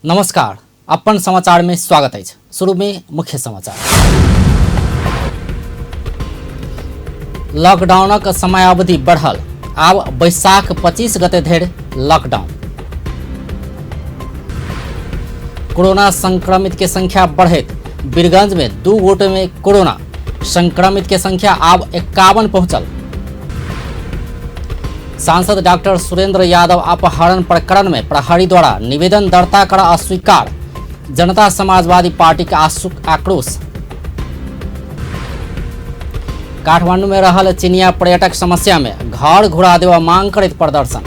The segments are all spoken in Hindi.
नमस्कार, अपन समाचार में स्वागत है। शुरू में मुख्य समाचार। लॉकडाउन का समयावधि बढ़ल, आब बैसाख 25 गते धरि लॉकडाउन। कोरोना संक्रमित के संख्या बढ़त, बीरगंज में 2 गोटे में कोरोना संक्रमित के संख्या आब 51 पहुंचल। सांसद डॉक्टर सुरेंद्र यादव अपहरण प्रकरण में प्रहरी द्वारा निवेदन दर्ता कर अस्वीकार, जनता समाजवादी पार्टी का आक्रोश। काठमांडू में रहल चीनिया पर्यटक समस्या में घर घुरा देवा मांग करत प्रदर्शन।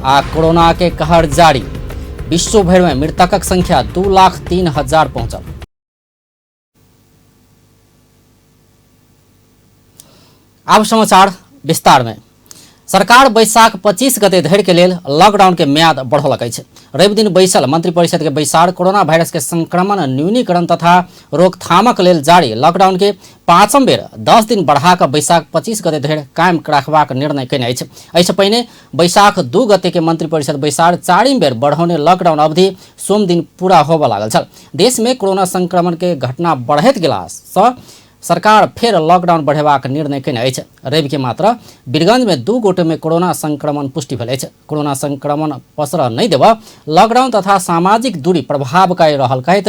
आ कोरोना के कहर जारी, विश्व भर में मृतकक संख्या 2,03,000 पहुंचल। अब समाचार विस्तार में। सरकार बैसाख 25 गते धरि के लेल लॉकडाउन के म्याद बढ़ौलक अछि। रवि दिन बैसल मंत्रिपरिषद के बैसार कोरोना वायरस के संक्रमण न्यूनीकरण तथा रोकथामक लेल जारी लॉकडाउन के 5म बेर 10 दिन बढ़ा कऽ बैसाख 25 गते धरि कायम रखबाक निर्णय कयने अछि। एहिसँ पहिने बैसाख 2 गते के मंत्रिपरिषद बैसार 4म बेर बढ़ौने लॉकडाउन अवधि सोम दिन पूरा होबय लागल छल। देश में कोरोना संक्रमण के घटना बढ़ैत गेलासँ सरकार फेर लॉकडाउन बढ़ेबाक निर्णय कयने अछि। रवि के मात्र बीरगंज में 2 गोटे में कोरोना संक्रमण पुष्टि भेल अछि। कोरोना संक्रमण पसरऽ नहि देबऽ, लॉकडाउन तथा सामाजिक दूरी प्रभावकारी रहल कहैत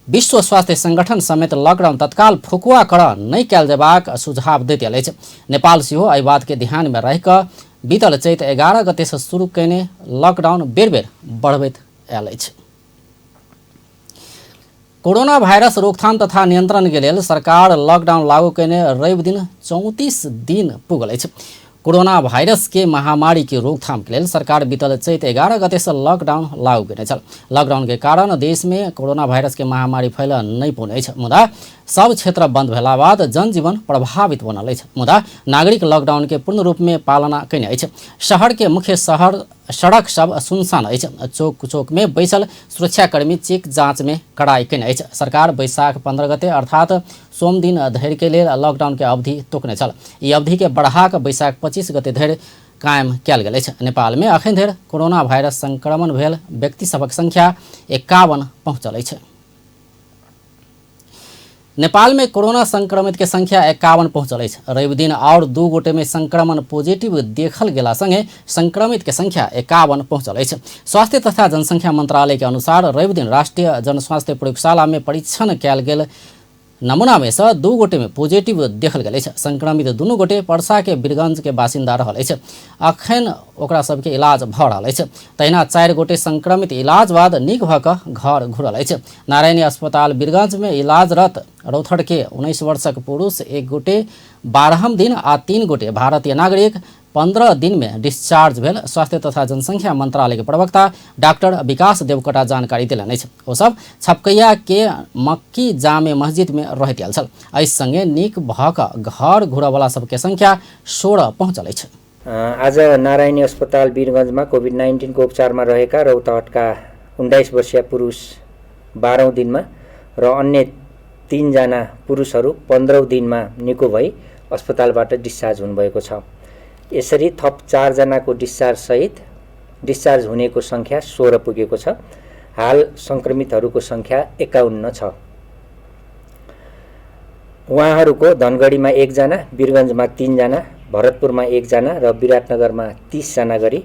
विश्व स्वास्थ्य संगठन समेत लॉकडाउन तत्काल फुकुआ करऽ नहि कयल जेबाक सुझाव दैत आयल अछि। नेपाल सेहो एहि बात के ध्यान में रहि कऽ बीतल चैत 11 गते से शुरू कयने लॉकडाउन बेर बेर बढ़बैत आयल अछि। कोरोना वायरस रोकथाम तथा नियंत्रण के लेल सरकार लॉकडाउन लागू कयने रवि दिन 34 दिन पुगल अछि। कोरोना वायरस के महामारी के रोकथाम के लेल सरकार बीतल चैत 11 गते से लॉकडाउन लागू कयने छल। लॉकडाउन के कारण देश में कोरोना वायरस के महामारी फैलऽ नहि पौने अछि, मुदा सब क्षेत्र बंद भेला बाद जनजीवन प्रभावित बनल अछि। मुदा नागरिक लॉकडाउन के पूर्ण रूप में पालना कयने अछि। शहर के मुख्य सड़क सब सुनसान अछि। चौक चौक में बैसल सुरक्षाकर्मी चेक जांच में कड़ाई कयने अछि। सरकार बैसाख 15 गते अर्थात सोम दिन धरि के लेल लॉकडाउन के अवधि तोकने छल। ई अवधि के बढ़ा कऽ बैसाख 25 गते धरि कायम कयल गेल अछि। नेपाल में अखन धरि कोरोना वायरस संक्रमण भेल व्यक्ति सभक संख्या 51 पहुंचल अछि। नेपाल में कोरोना संक्रमित के संख्या 51 पहुंचल अछि। रवि दिन और 2 गोटे में संक्रमण पॉजिटिव देखल गेला संगे संक्रमित के संख्या 51 पहुंचल अछि। स्वास्थ्य तथा जनसंख्या मंत्रालय के अनुसार रवि दिन राष्ट्रीय जनस्वास्थ्य प्रयोगशाला में परीक्षण कयल गेल नमूना में से 2 गोटे में पॉजिटिव देखल गेल अछि। संक्रमित दुनू गोटे पर्सा के बीरगंज के बासिंदा रहल अछि। अखन ओकरा सबके इलाज भऽ रहल अछि। तहिना 4 गोटे संक्रमित इलाज बाद नीक भऽ कऽ घर घुरल अछि। नारायणी अस्पताल बीरगंज में इलाजरत रौथड़ के 19 वर्षक पुरुष 1 गोटे 12म दिन आ 3 गोटे भारतीय नागरिक 15 दिन में डिस्चार्ज भेल स्वास्थ्य तथा जनसंख्या मंत्रालय के प्रवक्ता डॉक्टर विकास देवकोटा जानकारी देलनि अछि। ओ सब छपकैया के मक्की जामे मस्जिद में रहैत आयल छल। एहि संगे नीक भऽ कऽ घर घुरऽवला सबके संख्या 16 पहुंचल अछि। आज नारायणी अस्पताल बीरगंज में कोभिड-19 को उपचार में रहेका रौतहटका 19 वर्षीय पुरुष 12औं दिन में र अन्य 3 जना पुरुषहरू 15औं दिन में निको भई अस्पतालबाट डिस्चार्ज हुनुभएको छ। यसरी थप 4 जनाको डिस्चार्ज सहित डिस्चार्ज हुनेको संख्या 16 पुगेको छ। हाल संक्रमितहरूको संख्या 51 छ। उहाँहरूको धनगढीमा 1 जना, बीरगंजमा 3 जना, भरतपुरमा 1 जना र विराटनगरमा 30 जना गरी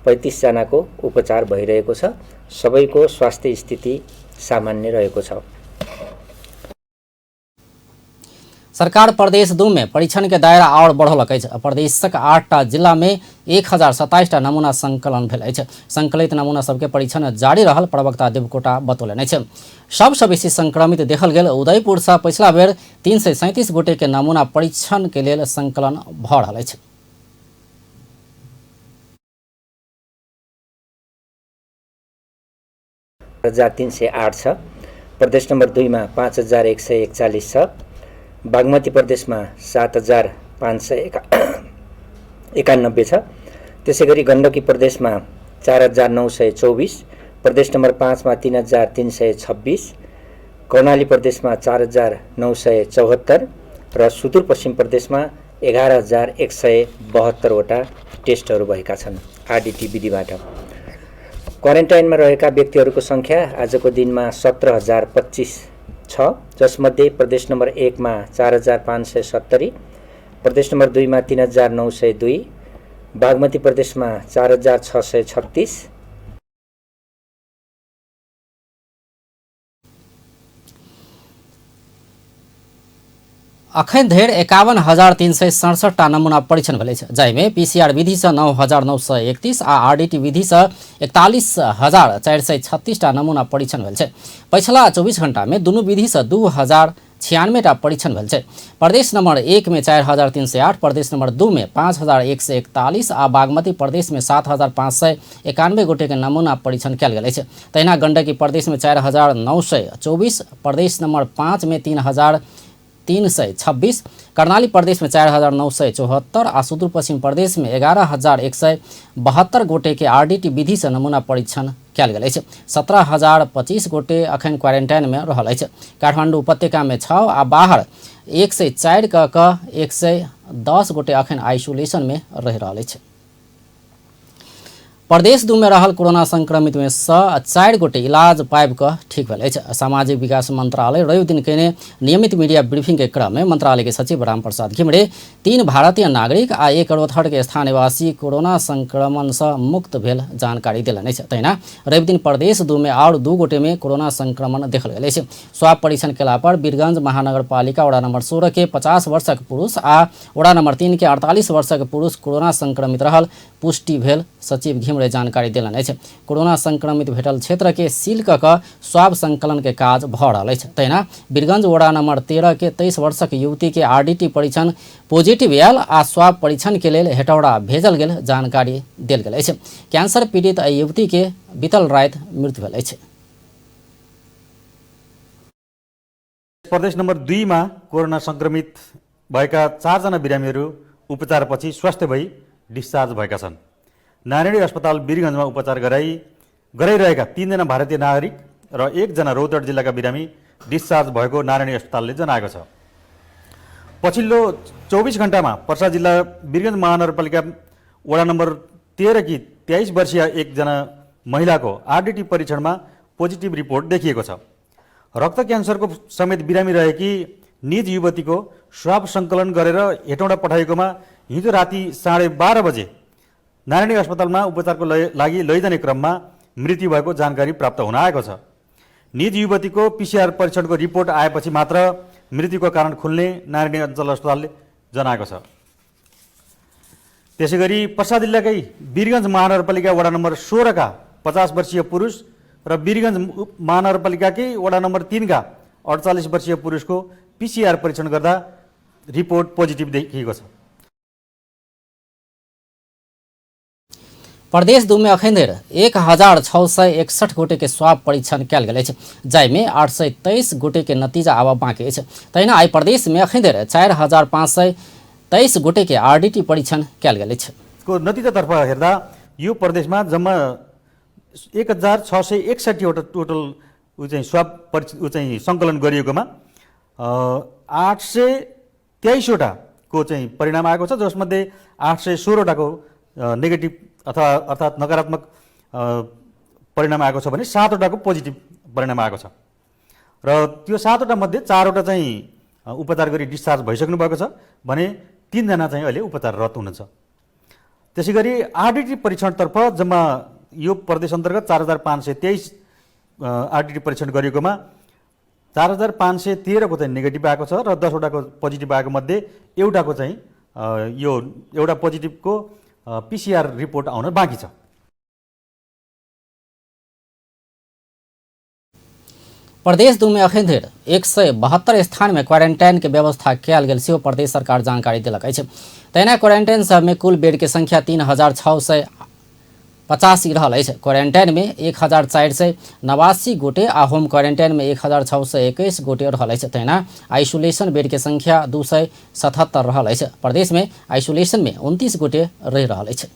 35 जनाको उपचार भइरहेको छ। सबैको स्वास्थ्य स्थिति सामान्य रहेको छ। सरकार प्रदेश 2 में परीक्षण के दायरा और बढ़ौलक अछि। प्रदेशक 8टा जिला में 1027टा नमूना संकलन भेल अछि। संकलित नमूना सबके परीक्षण जारी रहल प्रवक्ता देवकोटा बतौलनि अछि। सबसँ बेसी संक्रमित देखल गेल उदयपुर से पिछला बेर 337 गोटे के नमूना परीक्षण के लेल संकलन भऽ रहल अछि। हजार 308 छ। प्रदेश नंबर 2 में 5141 छ। बागमती प्रदेश में 7591 छ। त्यसैगरी गण्डकी प्रदेश में 4924, प्रदेश नंबर 5 में 3326, कर्णाली प्रदेश में 4974 र सुदूरपश्चिम प्रदेश में 11172 वटा टेस्टहरू भएका छन् आरडीटी विधिबाट। क्वारेन्टाइनमा रहेका व्यक्तिहरूको सङ्ख्या आजको दिनमा 17,025 छ, जसमध्ये प्रदेश नम्बर 1 मा 4,570, प्रदेश नम्बर 2 मा 3,902, बागमती प्रदेशमा 4,636, अखन धरि 51,367 नमूना परीक्षण भेल अछि, जाहिमे पीसीआर विधि सँ 9,931 आ आरडीटी विधि सँ 41,436 नमूना परीक्षण भेल छै। पछिला 24 घण्टा में दुनू विधि सँ 2,096 परीक्षण भेल छै। प्रदेश नंबर 1 में 4,308, प्रदेश नंबर 2 में 5,141 आ बागमती प्रदेश में 7,591 गोटे के नमूना परीक्षण कयल गेल अछि। तहिना गंडकी प्रदेश में 4,924, प्रदेश नंबर 5 में 3,326, कर्णाली प्रदेश में 4,974 आ सुदूर पश्चिम प्रदेश में 11,172 गोटे के आरडीटी विधि से नमूना परीक्षण कयल गेल अछि। 17,025 गोटे अखन क्वारेंटाइन में रहल अछि। काठमांडू उपत्यका में 6 आ बाहर 104 कऽ 110 गोटे अखन आइसोलेशन में रहि रहल अछि। प्रदेश 2 में रहल कोरोना संक्रमित में सँ 4 गोटे इलाज पाबि कऽ ठीक भेल अछि। सामाजिक विकास मंत्रालय रवि दिन केने नियमित मीडिया ब्रीफिंग के क्रम में मंत्रालय के सचिव रामप्रसाद घिमिरे 3 भारतीय नागरिक आ 1 रोहतक के स्थानीय वासी कोरोना संक्रमण से मुक्त भेल जानकारी देलनि अछि। तहिना रवि दिन प्रदेश 2 में और 2 गोटे में कोरोना संक्रमण देखल गेल अछि। स्वाब परीक्षण केला पर वीरगंज महानगरपालिका वड़ा नंबर 16 के 50 वर्षक पुरुष आ वड़ा नंबर 3 के 48 वर्षक पुरुष कोरोना संक्रमित रहल पुष्टि भेल सचिव घिमिरे जानकारी देलनि अछि। कोरोना संक्रमित भेटल क्षेत्र के सील कऽ स्वाब संकलन के काज भऽ रहल अछि। तहिना वीरगंज वड़ा नंबर 13 के 23 वर्षक युवती के आरडीटी परीक्षण पॉजिटिव आयल आ स्वाब परीक्षण के लेल हेटौड़ा भेजल गेल जानकारी देल गेल अछि। कैंसर पीड़ित एहि युवती के बीतल राति मृत्यु भेल अछि। प्रदेश नंबर 2 मा कोरोना संक्रमित भएका 4 जना बिरामीहरू उपचारपछि स्वस्थ भई डिस्चार्ज भएका छन्। नारायणी अस्पताल वीरगंजमा उपचार गराइरहेका 3 जना भारतीय नागरिक र 1 जना रोहतक जिल्लाका बिरामी डिस्चार्ज भएको नारायणी अस्पतालले जनाएको छ। पछिल्लो 24 घण्टामा पर्सा जिल्ला वीरगंज महानगरपालिका वडा नम्बर 13 की 23 वर्षीय 1 जना महिलाको आरडीटी परीक्षणमा पोजिटिभ रिपोर्ट देखिएको छ। रक्त क्यान्सरको समेत बिरामी रहेकी निज युवतीको स्वाब सङ्कलन गरेर हेटौँडा पठाइएकोमा हिजो राति 12:30 बजे नारायणी अस्पतालमा उपचारको लागि लैजाने क्रममा मृत्यु भएको जानकारी प्राप्त हुन आएको छ। निज युवतीको पीसीआर परीक्षणको रिपोर्ट आएपछि मात्र मृत्युको कारण खुल्ने नारायणी अञ्चल अस्पतालले जनाएको छ। त्यसैगरी पर्सा जिल्लाकै वीरगंज महानगरपालिका वडा नम्बर 16 का 50 वर्षीय पुरुष र वीरगंज महानगरपालिकाकै वडा नम्बर 3 का 48 वर्षीय पुरुषको पीसीआर परीक्षण गर्दा रिपोर्ट पोजिटिभ देखिएको छ। प्रदेश 2 में अखन धरि 1,661 गोटे के स्वाब परीक्षण कयल गेल अछि, जाहिमे 823 गोटे के नतीजा आबऽ बाँकी अछि। तहिना आई प्रदेश में अखन धरि 4,523 गोटे के आरडीटी परीक्षण कयल गेल अछि। को नतिजातर्फ हेर्दा यो प्रदेशमा जम्मा 1,661 वटा टोटल स्वाब सङ्कलन गरिएकोमा 823 वटा को परिणाम आएको छ, जसमध्ये 816 वटाको नेगेटिभ अर्थात् नकारात्मक परिणाम आएको छ भने 7 वटाको पोजिटिभ परिणाम आएको छ र त्यो 7 वटा मध्ये 4 वटा उपचार गरी डिस्चार्ज भइसक्नु भएको छ भने 3 जना अहिले उपचाररत हुनुहुन्छ। त्यसैगरी आरडीटी परीक्षणतर्फ जम्मा यो प्रदेश अन्तर्गत 4,523 आरडीटी परीक्षण गरिएकोमा 4,513 को नेगेटिभ आएको छ र 10 वटाको पोजिटिभ आएको मध्ये एउटाको यो एउटा पोजिटिभको पीसीआर रिपोर्ट आउन बाँकी छ। प्रदेश 2 में अखन धरि 172 स्थान में क्वारेंटाइन के व्यवस्था कयल गेल सेहो प्रदेश सरकार जानकारी देलक अछि। तहिना क्वारेंटाइन सब में कुल बेड के संख्या 3,685 रहल अछि। क्वारेंटाइन में 1,489 गोटे आ होम क्वारेंटाइन में 1,621 गोटे रहल अछि। तहिना आइसोलेशन बेड के संख्या 277 रहल अछि। प्रदेश में आइसोलेशन में 29 गोटे रहि रहल अछि।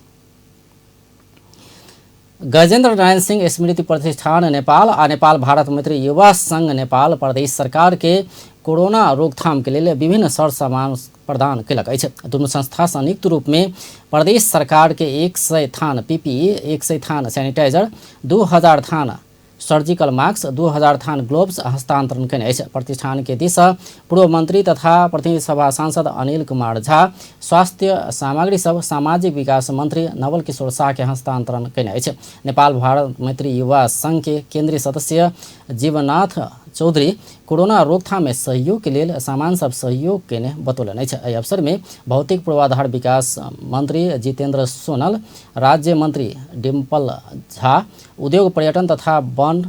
गजेन्द्र नारायण सिंह स्मृति प्रतिष्ठान नेपाल आ नेपाल भारत मैत्री युवा संघ नेपाल प्रदेश सरकार के कोरोना रोकथाम के लिए विभिन्न सर सामान प्रदान कयलक अछि। दुनू संस्था संयुक्त रूप में प्रदेश सरकार के 100 थान PPE, 100 थान सैनिटाइजर, 2000 थान सर्जिकल मास्क, 2000 थान ग्लोव्स हस्तांतरण कयने अछि। प्रतिष्ठान के दिशा पूर्व मंत्री तथा प्रतिनिधि सभा सांसद अनिल कुमार झा, स्वास्थ्य सामग्री सब सामाजिक विकास मंत्री नवल किशोर शाह के हस्तांतरण कयने अछि। नेपाल भारत मैत्री युवा संघ के केंद्रीय सदस्य जीवनाथ चौधरी कोरोना रोकथाम में सहयोग के लिए सामान सब सहयोग केने बतौलन अछि। एहि अवसर में भौतिक पूर्वाधार विकास मंत्री जितेंद्र सोनल, राज्य मंत्री डिम्पल झा, उद्योग पर्यटन तथा वन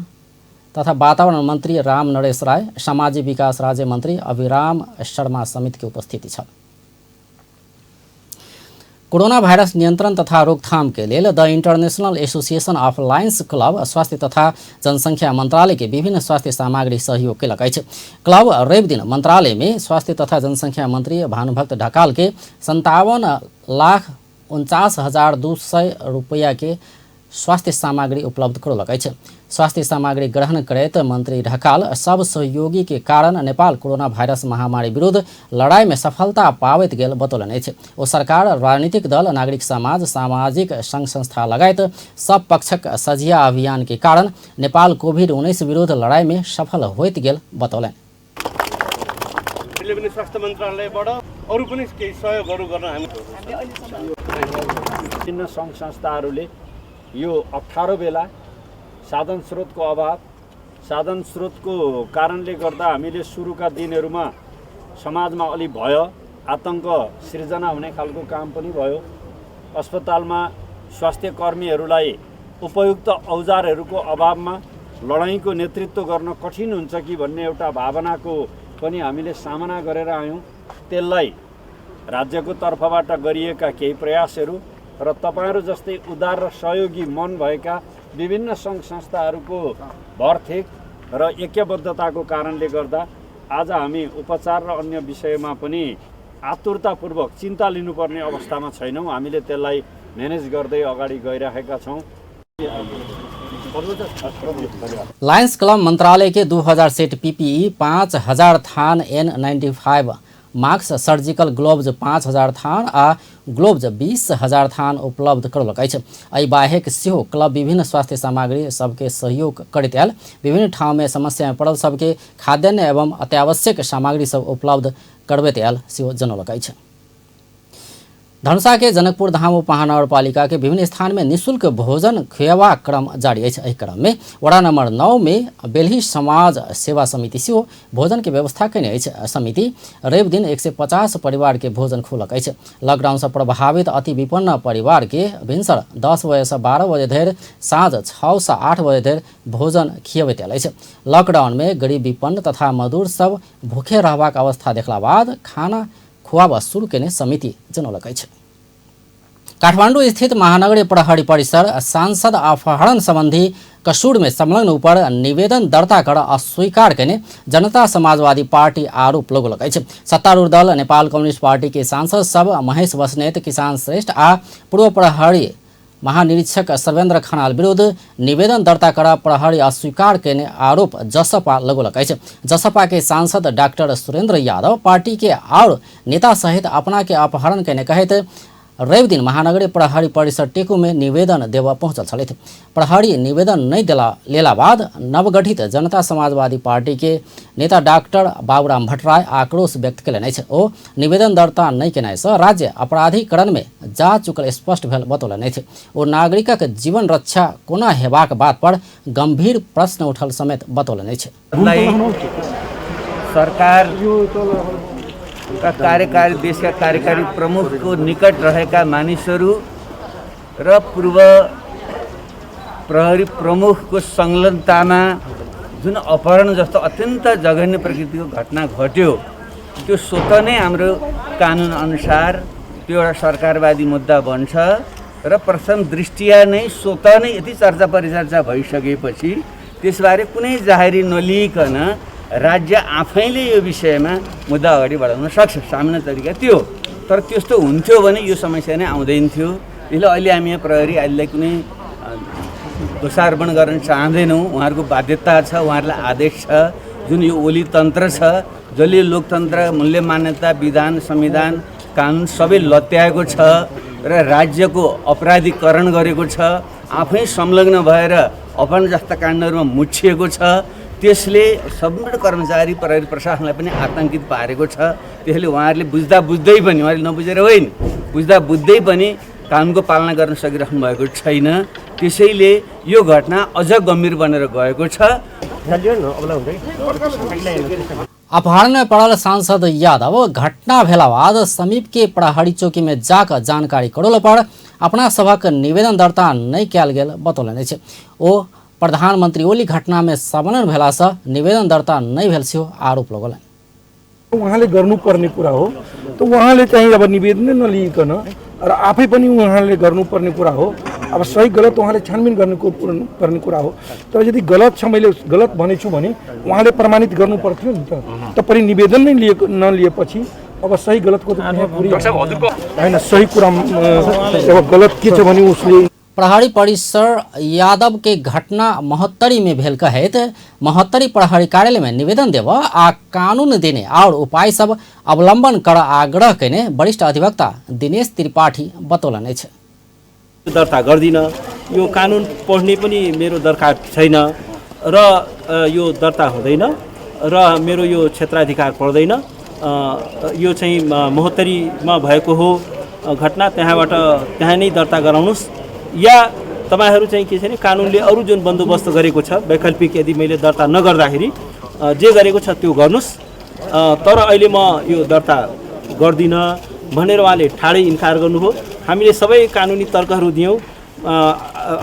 तथा वातावरण मंत्री राम नरेश राय, सामाजिक विकास राज्य मंत्री अभिराम शर्मा समिति की उपस्थिति छ। कोरोना वायरस नियंत्रण तथा रोकथाम के लिए the international association of Lions club स्वास्थ्य तथा जनसंख्या मंत्रालय के विभिन्न स्वास्थ्य सामग्री सहयोग केलक अछि। क्लब रवि दिन मंत्रालय में स्वास्थ्य तथा जनसंख्या मंत्री भानुभक्त ढकाल के 57,49,200 रुपया के स्वास्थ्य सामग्री उपलब्ध करौलक अछि। स्वास्थ्य सामग्री ग्रहण करैत मंत्री ढकाल सब सहयोगी के कारण नेपाल कोरोना वायरस महामारी विरुद्ध लड़ाई में सफलता पावैत गेल बतौलन अछि। ओ सरकार, राजनीतिक दल, नागरिक समाज, सामाजिक संघ संस्था लगायत सब पक्षक सझिया अभियान के कारण नेपाल कोभिड-19 विरुद्ध लड़ाई में सफल होइत गेल बतौलन। स्वास्थ्य मन्त्रालयबाट अरू पनि केही सहयोगहरू गर्न हामी विभिन्न सङ्घ संस्थाहरूले यो अप्ठ्यारो बेला साधन स्रोतको अभाव, साधन स्रोतको कारणले गर्दा हामीले सुरुका दिनहरूमा समाजमा अलि भय, आतंक सृजना हुने खालको काम पनि भयो। अस्पतालमा स्वास्थ्य कर्मीहरूलाई उपयुक्त औजारहरूको अभावमा लडाईँको नेतृत्व गर्न कठिन हुन्छ कि भन्ने एउटा भावनाको पनि हामीले सामना गरेर आयौँ। त्यसलाई राज्यको तर्फबाट गरिएका केही प्रयासहरू र तपाईहरु जस्तै उदार र सहयोगी मन भएका विभिन्न सङ्घ संस्थाहरूको भरथेक र ऐक्यबद्धताको कारणले गर्दा आज हामी उपचार र अन्य विषयमा पनि आतुरतापूर्वक चिन्ता लिनुपर्ने अवस्थामा छैनौँ। हामीले त्यसलाई म्यानेज गर्दै अगाडि गइरहेका छौँ। लायंस क्लब मंत्रालय के 2000 सेट PPE, 5000 थान N95 मास्क, सर्जिकल ग्लोव्स 5000 थान आ ग्लोव्स 20,000 थान उपलब्ध करौलक अछि। एहि बाहेक सेहो क्लब विभिन्न स्वास्थ्य सामग्री सबके सहयोग करैत आयल। विभिन्न ठाउँ में समस्या में पड़ल सबके खाद्यान्न एवं अत्यावश्यक सामग्री सब उपलब्ध करबैत आयल सेहो जनौलक अछि। धनुषा के जनकपुर धाम उपमहानगरपालिका के विभिन्न स्थान में निःशुल्क भोजन खुआवा क्रम जारी अछि। एहि क्रम में वडा नंबर 9 में बेलही समाज सेवा समिति सेहो भोजन के व्यवस्था कयने अछि। समिति रवि दिन 150 परिवार के भोजन खुलक अछि। लॉकडाउन से प्रभावित अति विपन्न परिवार के भिनसर 10 बजे से 12 बजे धरि, साँझ 6 से 8 बजे धरि भोजन खियबैत आयल अछि। लॉकडाउन में गरीब विपन्न तथा मजदूर सब भूखे रहबाक अवस्था देखला बाद खाना खुआब शुरू केने समिति जनौलक अछि। काठमाडौँ स्थित महानगरीय प्रहरी परिसर सांसद अपहरण संबंधी कसूर में संलग्न ऊपर निवेदन दर्ता कर अस्वीकार केने जनता समाजवादी पार्टी आरोप लगौलक अछि। सत्तारूढ़ दल नेपाल कम्युनिस्ट पार्टी के सांसद सब महेश बस्नेत, किसान श्रेष्ठ आ पूर्व प्रहरी महानिरीक्षक सर्वेन्द्र खनाल विरुद्ध निवेदन दर्ता कर प्रहरी अस्वीकार केने आरोप जसपा लगौलक अछि। जसपा के सांसद डॉक्टर सुरेंद्र यादव पार्टी के और नेता सहित अपना के अपहरण केने कहते रवि दिन महानगरीय प्रहरी परिसर टेकू में निवेदन देवा पहुंचल छलथि। प्रहरी निवेदन नहीं लेला बाद नवगठित जनता समाजवादी पार्टी के नेता डॉक्टर बाबूराम भट्टराय आक्रोश व्यक्त कयलनि अछि। ओ निवेदन दर्ता नहीं केनाइ सँ राज्य अपराधीकरण में जा चुकल स्पष्ट भेल बतौलनि अछि। ओ नागरिकक जीवन रक्षा कोना हेबाक बात पर गंभीर प्रश्न उठल समेत बतौलनि अछि। सरकार का कार्यकारी देशका कार्यकारी प्रमुखको निकट रहेका मानिसहरू र पूर्व प्रहरी प्रमुखको संलग्नतामा जुन अपहरण जस्तो अत्यन्त जघन्य प्रकृतिको घटना घट्यो, त्यो स्वतः नै हाम्रो कानुन अनुसार त्यो एउटा सरकारवादी मुद्दा बन्छ र प्रथम दृष्टिया नै स्वतः नै यति चर्चा परिचर्चा भइसकेपछि त्यसबारे कुनै जाहेरी नलिकन राज्य आफैले यो विषयमा मुद्दा अगाडि बढाउन सक्छ। सामान्य तरिका त्यो, तर त्यस्तो हुन्थ्यो भने यो समस्या नै आउँदैन थियो। त्यसले अहिले हामी प्रहरी अहिले कुनै दोषारोपण गर्न चाहँदैनौँ। उहाँहरूको बाध्यता छ, उहाँहरूलाई आदेश छ। जुन यो ओली तन्त्र छ, जसले लोकतन्त्र, मूल्य मान्यता, विधान, संविधान, कानुन सबै लत्याएको छ र राज्यको अपराधीकरण गरेको छ, आफै संलग्न भएर अपहरण जस्ता काण्डहरूमा मुछिएको छ। त्यसले सम्पूर्ण कर्मचारी प्रहरी प्रशासनलाई पनि आतङ्कित पारेको छ। त्यसले उहाँहरूले बुझ्दा बुझ्दै पनि, उहाँहरूले नबुझेर होइन, बुझ्दा बुझ्दै पनि कानुनको पालना गर्न सकिराख्नु भएको छैन। त्यसैले यो घटना अझ गम्भीर बनेर गएको छ। अपहरण में पड़ल सांसद यादव घटना भेला बाद समीप के प्रहरी चौकी में जाकर जानकारी करोल पर अपना सभक निवेदन दर्ता नहीं कयल गेल बतौलनि अछि। ओ प्रधानमंत्री ओली घटना में समन्वय भेला से निवेदन दर्ता नहीं भेल सेहो आरोप लगौलनि। उहाँले गर्नुपर्ने कुरा हो, तो उहाँले चाहिँ अब निवेदन नलिकन र आफै पनि उहाँले गर्नुपर्ने कुरा हो। अब सही गलत उहाँले छानबिन पर्ने कुरा हो। तर यदि गलत छ, मैले गलत भनेछु भने उहाँले प्रमाणित गर्नु पर्थ्यो नि त। परि निवेदन नै नलिएपछि अब सही गलतको त होइन, सही कुरा अब गलत के छ भने उसले प्रहरी परिसर यादव के घटना महोत्तरी में भेल कहित महोत्तरी प्रहरी कार्यालय में निवेदन देव आ कानून देने और उपाय सब अवलंबन कर आग्रह कने वरिष्ठ अधिवक्ता दिनेश त्रिपाठी बतौलनि अछि। दर्ता गर्दिन, यो कानुन पढ्ने पनि मेरो दरकार छैन र यो दर्ता हुँदैन र मेरो यो क्षेत्राधिकार पर्दैन। यो चाहिँ महोत्तरीमा भएको हो घटना, त्यहाँ नै दर्ता गराउनुस्, या तपाईहरू चाहिँ के छ भने कानुनले अरू जुन बन्दोबस्त गरेको छ वैकल्पिक यदि मैले दर्ता नगर्दाखेरि जे गरेको छ त्यो गर्नुस्। तर अहिले म यो दर्ता गर्दिन भनेर उहाँले ठाडै इन्कार गर्नुभयो। हामीले सबै कानुनी तर्कहरू दियौँ,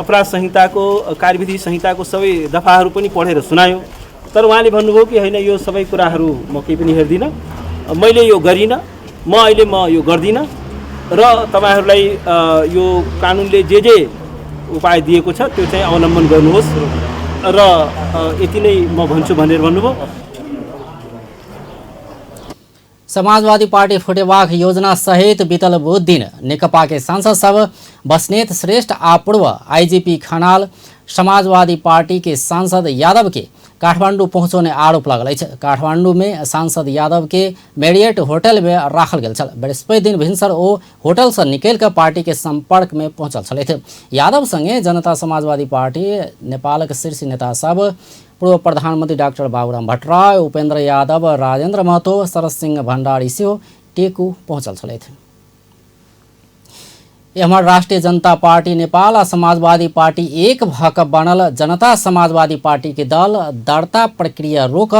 अपराध संहिताको, कार्यविधि संहिताको सबै दफाहरू पनि पढेर सुनायौँ। तर उहाँले भन्नुभयो कि होइन, यो सबै कुराहरू म केही पनि हेर्दिनँ, मैले यो गरिनँ, अहिले म यो गर्दिनँ र तपाईहरूलाई यो कानुनले जे उपाय दिएको छ त्यो चाहिँ अवलम्बन गर्नुहोस् र यति नै म भन्छु भनेर भन्नुभयो। समाजवादी पार्टी फुटेबाक योजना सहित बीतल बुध दिन नेकपा के सांसद सब बसनेत श्रेष्ठ आ पूर्व आईजीपी खनाल समाजवादी पार्टी के सांसद यादव के काठमांडू पहुंचने आरोप लगल है। काठमांडू में सांसद यादव के मेरियट होटल में राखल गेल छल। बृहस्पति दिन भिनसर ओ होटल से निकल कर पार्टी के संपर्क में पहुंचल छलथि। यादव संगे जनता समाजवादी पार्टी नेपाल के शीर्ष नेता सब पूर्व प्रधानमंत्री डॉक्टर बाबूराम भट्टराय, उपेंद्र यादव, राजेंद्र महतो, शरद सिंह भण्डारी सेहो टेकू पहुंचल छलथि। एम्हर राष्ट्रीय जनता पार्टी नेपाल आ समाजवादी पार्टी एक भक बनल जनता समाजवादी पार्टी के दल दर्ता प्रक्रिया रोक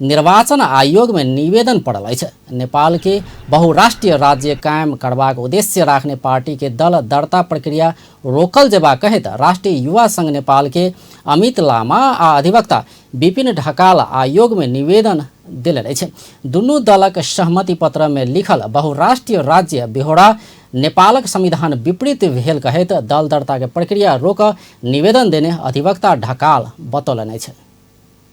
निर्वाचन आयोग में निवेदन पड़ल है। नेपाल के बहुराष्ट्रीय राज्य कायम करबाक उद्देश्य राखने पार्टी के दल दर्ता प्रक्रिया रोकल जेबा कहित राष्ट्रीय युवा संघ नेपाल के अमित लामा आ अधिवक्ता विपिन ढकाल आयोग में निवेदन दिले है। दुनू दलक सहमति पत्र में लिखल बहुराष्ट्रीय राज्य बेहोरा नेपालक संविधान विपरीत भेल कहित दल दर्ता के प्रक्रिया रोक निवेदन देने अधिवक्ता ढकाल बतौलनि अछि।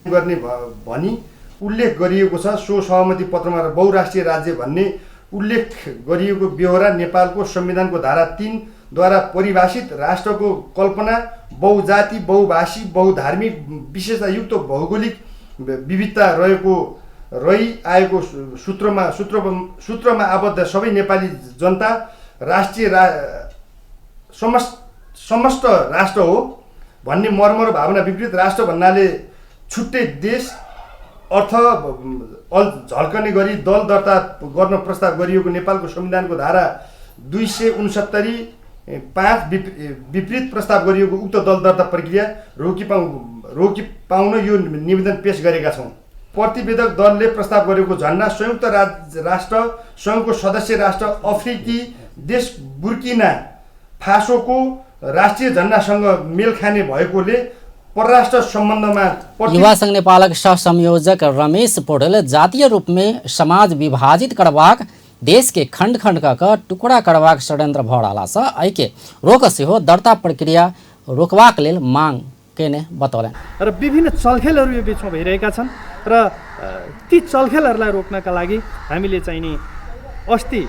गर्ने भनी उल्लेख गरिएको छ। सो सहमति पत्रमा बहुराष्ट्रिय राज्य भन्ने उल्लेख गरिएको बेहोरा नेपालको संविधानको धारा 3 द्वारा परिभाषित राष्ट्रको कल्पना बहुजाति, बहुभाषी, बहुधार्मिक विशेषतायुक्त भौगोलिक विविधता रही आएको सूत्रमा आबद्ध सबै नेपाली जनता राष्ट्रिय समस्त राष्ट्र हो भन्ने मर्म र भावना विपरीत राष्ट्र भन्नाले छुट्टै देश अर्थ झल्कने गरी दल दर्ता गर्न प्रस्ताव गरिएको नेपालको संविधानको धारा 269(5) विपरीत प्रस्ताव गरिएको उक्त दल दर्ता प्रक्रिया रोकी पाउन यो निवेदन पेश गरेका छौँ। प्रतिवेदक दलले प्रस्ताव गरेको झण्डा संयुक्त राष्ट्र संघको सदस्य राष्ट्र अफ्रिकी देश बुर्किना फासोको राष्ट्रिय झण्डासँग मेल खाने भएकोले परराष्ट्र सम्बन्धमा युवा संघ नेपालक सह संयोजक रमेश पौडेल जातीय रूप में समाज विभाजित करबाक, देश के खंड खंड क टुकड़ा करबाक षड्यंत्र भ रहला सँ एहि के रोक सेहो दर्ता प्रक्रिया रोकबाक लेल मांग केने बतौलनि। र विभिन्न चलखेलहरू यो बीचमा भइरहेका छन् र ती चलखेलहरूलाई रोक्नका लागि हामीले चाहिँ नि अस्ति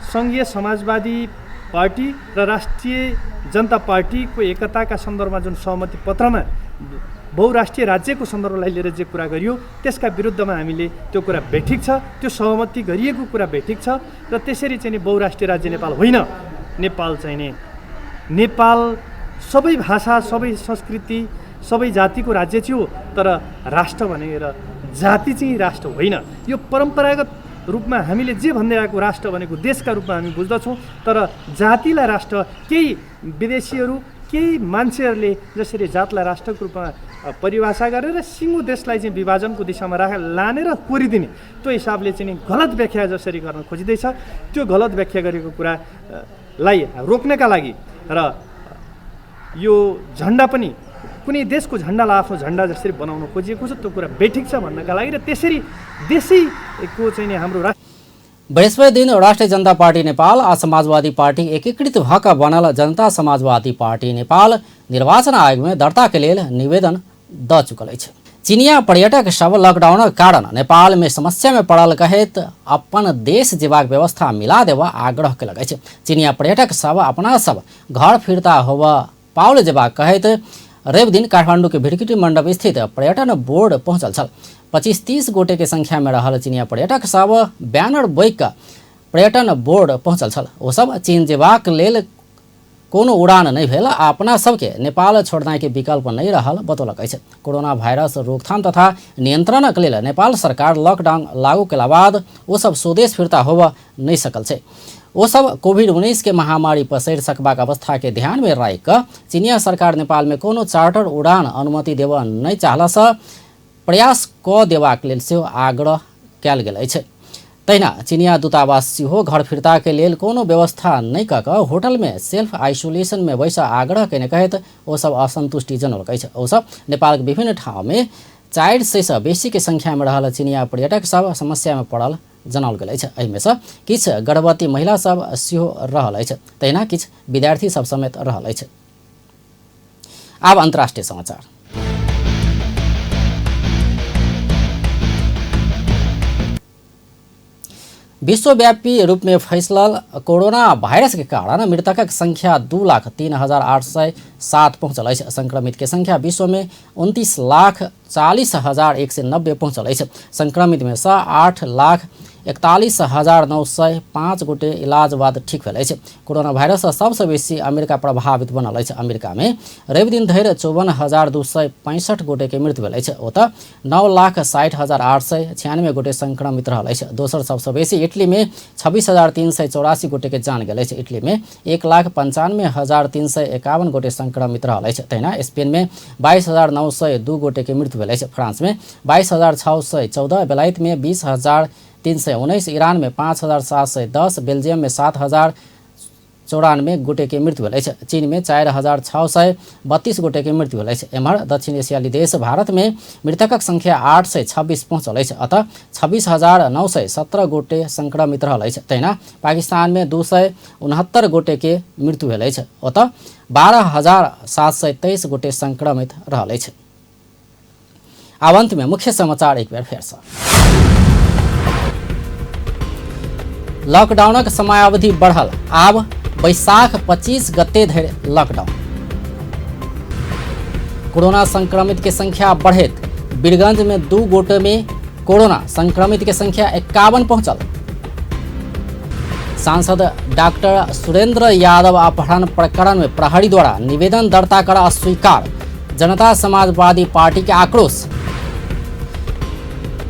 संघीय समाजवादी पार्टी र राष्ट्रिय जनता पार्टीको एकताका सन्दर्भमा जुन सहमति पत्रमा बहुराष्ट्रिय राज्यको सन्दर्भलाई लिएर जे कुरा गरियो त्यसका विरुद्धमा हामीले त्यो कुरा बेठिक छ, त्यो सहमति गरिएको कुरा बेठिक छ र त्यसरी चाहिँ बहुराष्ट्रिय राज्य नेपाल होइन। नेपाल चाहिँ नेपाल सबै भाषा, सबै संस्कृति, सबै जातिको राज्य थियो, तर राष्ट्र भनेर जाति चाहिँ राष्ट्र होइन। यो परम्परागत रूपमा हामीले जे भन्दै आएको राष्ट्र भनेको देशका रूपमा हामी बुझ्दछौँ, तर जातिलाई राष्ट्र केही विदेशीहरू, केही मान्छेहरूले जसरी जातलाई राष्ट्रको रूपमा परिभाषा गरेर सिङ्गो देशलाई चाहिँ विभाजनको दिशामा लाने र कोरिदिने त्यो हिसाबले चाहिँ गलत व्याख्या जसरी गर्न खोजिँदैछ, त्यो गलत व्याख्या गरेको कुरालाई रोक्नका लागि र यो झन्डा पनि कुनै देशको झन्डालाई आफ्नो झन्डा जसरी बनाउन खोजिएको छ त्यो कुरा बेठिक छ भन्नका लागि र त्यसरी देशैको चाहिँ हाम्रो 22वें दिन राष्ट्रिय जनता पार्टी नेपाल और समाजवादी पार्टी एकीकृत भएका बनल जनता समाजवादी पार्टी नेपाल निर्वाचन आयोग में दर्ता के लिए निवेदन द चुकल है। चीनिया पर्यटक सब लॉकडाउन कारण नेपाल में समस्या में पड़ल कहित अपन देश जीवाक व्यवस्था मिला देवा आग्रह के लगे। चीनिया पर्यटक सब अपना सब घर फिरता होवा पाउल जेबाक कहित रवि दिन काठमाडौँ के भिड़किटी मंडप स्थित पर्यटन बोर्ड पहुंचल छल। 25-30 गोटे के संख्या में रहल चीनिया पर्यटक सब बैनर बोइक पर्यटन बोर्ड पहुंचल छल। वो सब चीन जेबाक लेल कोनो उड़ान नहीं भेल, अपना सबके नेपाल छोड़ना के विकल्प नहीं रहल बतौलक अछि। कोरोना वायरस रोकथाम तथा नियंत्रणक लेल नेपाल सरकार लॉकडाउन लागू केला बाद वो सब स्वदेश फिरता होब नहीं सकल छै। वो सब कोविड-19 के महामारी पसैर सकबाक अवस्था के ध्यान में राख चीनिया सरकार नेपाल में कोनो चार्टर उड़ान अनुमति देव नहीं चाहलस प्रयास क देबाक लेल सेहो आग्रह कयल गेल अछि। तहिना चीनिया दूतावास सेहो घर फिरता के लेल कोनो व्यवस्था नहीं कऽ होटल में सेल्फ आइसोलेशन में बैस आग्रह केने कहत ओ सब असंतुष्टि जनौलक अछि। ओ सब नेपाल के विभिन्न ठाउँ में 400 से बेसी के संख्या में रहल चीनिया पर्यटक सब समस्या में पड़ल जनाओल गेल अछि। एहिमे सँ किछु गर्भवती महिला सब सेहो रहल अछि, तहिना किछु विद्यार्थी सब समेत रहल अछि। आब अंतर्राष्ट्रीय समाचार। विश्वव्यापी रूप में फैलल कोरोना वायरस के कारण मृतकक संख्या 2,03,807 पहुंचल है। संक्रमित के संख्या विश्व में 29,40,190 पहुंचल है। संक्रमित में से 8,41,905 गोटे इलाज बाद ठीक भेल है। कोरोना वायरस सबसे बेसी अमेरिका प्रभावित बनल है। अमेरिका में रवि दिन धरि 54,265 गोटे के मृत्यु भेल है। ओतऽ 9,60,896 गोटे संक्रमित रहल है। दोसर सबसे बेसी इटली में 26,384 गोटे के जान गेल है। इटली में 1,95,351 गोटे संक्रमित रहल है। तहिना स्पेन में 22,902 गोटे के मृत्यु भेल है। फ्रांस में 22,614, बेलायत में 20,319, ईरान में 5,710, बेल्जियम में 7,094 गोटे के मृत्यु भेल है। चीन में 4,632 गोटे के मृत्यु भेल है। एम्हर दक्षिण एशियाली देश भारत में मृतकक संख्या 826 पहुंचल है। अतः 26,917 गोटे संक्रमित रहल है। तहिना पाकिस्तान में 269 गोटे के मृत्यु भेल है। अतः 12,723 गोटे संक्रमित रहल है। अब अंत में मुख्य समाचार एक बार फिर से। लॉकडाउनक समयावधि बढ़ल, आब बैसाख 25 गते धरि लॉकडाउन। कोरोना संक्रमित के संख्या बढ़ैत, वीरगंज में 2 गोटे में कोरोना संक्रमित के संख्या 51 पहुंचल। सांसद डॉक्टर सुरेंद्र यादव अपहरण प्रकरण में प्रहरी द्वारा निवेदन दर्ता कर अस्वीकार, जनता समाजवादी पार्टी के आक्रोश।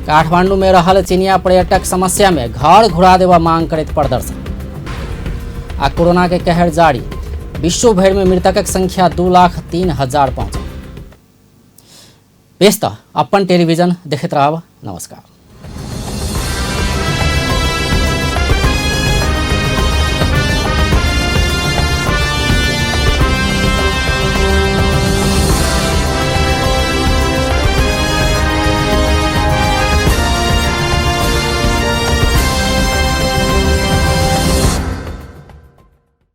काठमांडू में रहल चीनिया पर्यटक समस्या में घर घुरा देवा मांग करैत प्रदर्शन। आ कोरोना के कहर जारी, विश्व भर में मृतकक संख्या 2,03,000 पहुंचल। बेस्त अपन टेलीविजन देखैत रहब। नमस्कार।